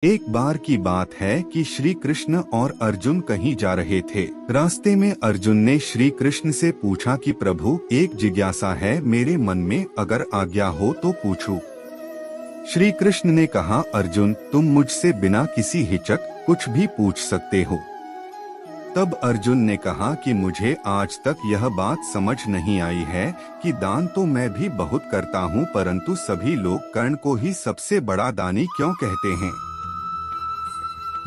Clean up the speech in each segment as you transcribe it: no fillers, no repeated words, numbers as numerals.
एक बार की बात है कि श्री कृष्ण और अर्जुन कहीं जा रहे थे। रास्ते में अर्जुन ने श्री कृष्ण से पूछा कि प्रभु, एक जिज्ञासा है मेरे मन में, अगर आज्ञा हो तो पूछूं। श्री कृष्ण ने कहा, अर्जुन, तुम मुझसे बिना किसी हिचक कुछ भी पूछ सकते हो। तब अर्जुन ने कहा कि मुझे आज तक यह बात समझ नहीं आई है कि दान तो मैं भी बहुत करता हूँ, परंतु सभी लोग कर्ण को ही सबसे बड़ा दानी क्यों कहते हैं।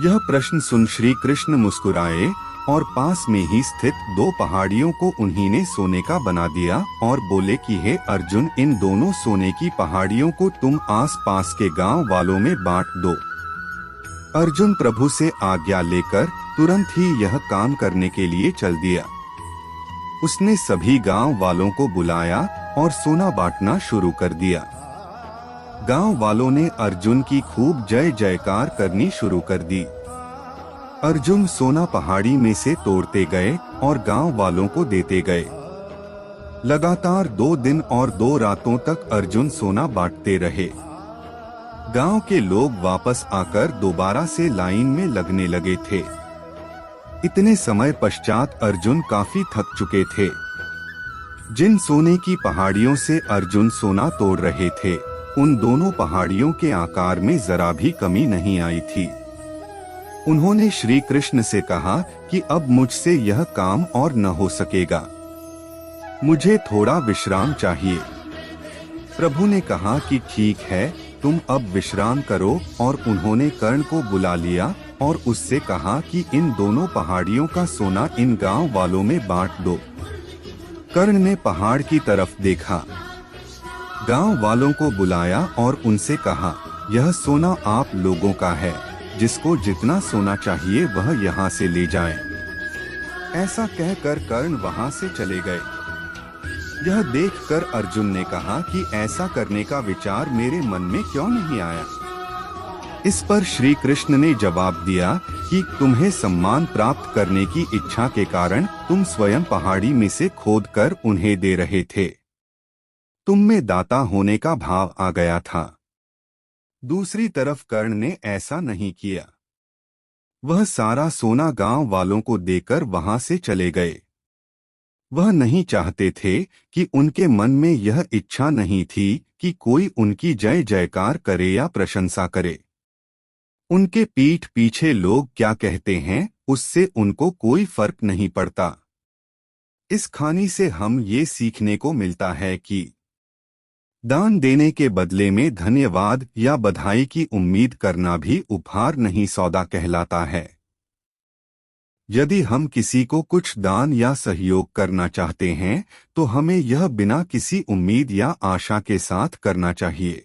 यह प्रश्न सुन श्री कृष्ण मुस्कुराए और पास में ही स्थित दो पहाड़ियों को उन्हीं सोने का बना दिया और बोले कि हे अर्जुन, इन दोनों सोने की पहाड़ियों को तुम आस-पास के गांव वालों में बांट दो। अर्जुन प्रभु से आज्ञा लेकर तुरंत ही यह काम करने के लिए चल दिया। उसने सभी गांव वालों को बुलाया और सोना बांटना शुरू कर दिया। गांव वालों ने अर्जुन की खूब जय जयकार करनी शुरू कर दी। अर्जुन सोना पहाड़ी में से तोड़ते गए और गांव वालों को देते गए। लगातार 2 दिन और 2 रातों तक अर्जुन सोना बांटते रहे। गांव के लोग वापस आकर दोबारा से लाइन में लगने लगे थे। इतने समय पश्चात अर्जुन काफी थक चुके थे। जिन सोने की पहाड़ियों से अर्जुन सोना तोड़ रहे थे, उन दोनों पहाड़ियों के आकार में जरा भी कमी नहीं आई थी। उन्होंने श्री कृष्ण से कहा कि अब मुझसे यह काम और न हो सकेगा, मुझे थोड़ा विश्राम चाहिए। प्रभु ने कहा कि ठीक है, तुम अब विश्राम करो, और उन्होंने कर्ण को बुला लिया और उससे कहा कि इन दोनों पहाड़ियों का सोना इन गांव वालों में बांट दो। कर्ण ने पहाड़ की तरफ देखा, गांव वालों को बुलाया और उनसे कहा, यह सोना आप लोगों का है, जिसको जितना सोना चाहिए वह यहाँ से ले जाएं। ऐसा कहकर कर्ण वहाँ से चले गए। यह देखकर अर्जुन ने कहा कि ऐसा करने का विचार मेरे मन में क्यों नहीं आया। इस पर श्री कृष्ण ने जवाब दिया कि तुम्हें सम्मान प्राप्त करने की इच्छा के कारण तुम स्वयं पहाड़ी में से खोदकर उन्हें दे रहे थे। तुम में दाता होने का भाव आ गया था। दूसरी तरफ कर्ण ने ऐसा नहीं किया। वह सारा सोना गांव वालों को देकर वहां से चले गए। वह नहीं चाहते थे कि उनके मन में यह इच्छा नहीं थी कि कोई उनकी जय जयकार करे या प्रशंसा करे। उनके पीठ पीछे लोग क्या कहते हैं, उससे उनको कोई फर्क नहीं पड़ता। इस कहानी से हम ये सीखने को मिलता है कि दान देने के बदले में धन्यवाद या बधाई की उम्मीद करना भी उपहार नहीं, सौदा कहलाता है। यदि हम किसी को कुछ दान या सहयोग करना चाहते हैं, तो हमें यह बिना किसी उम्मीद या आशा के साथ करना चाहिए।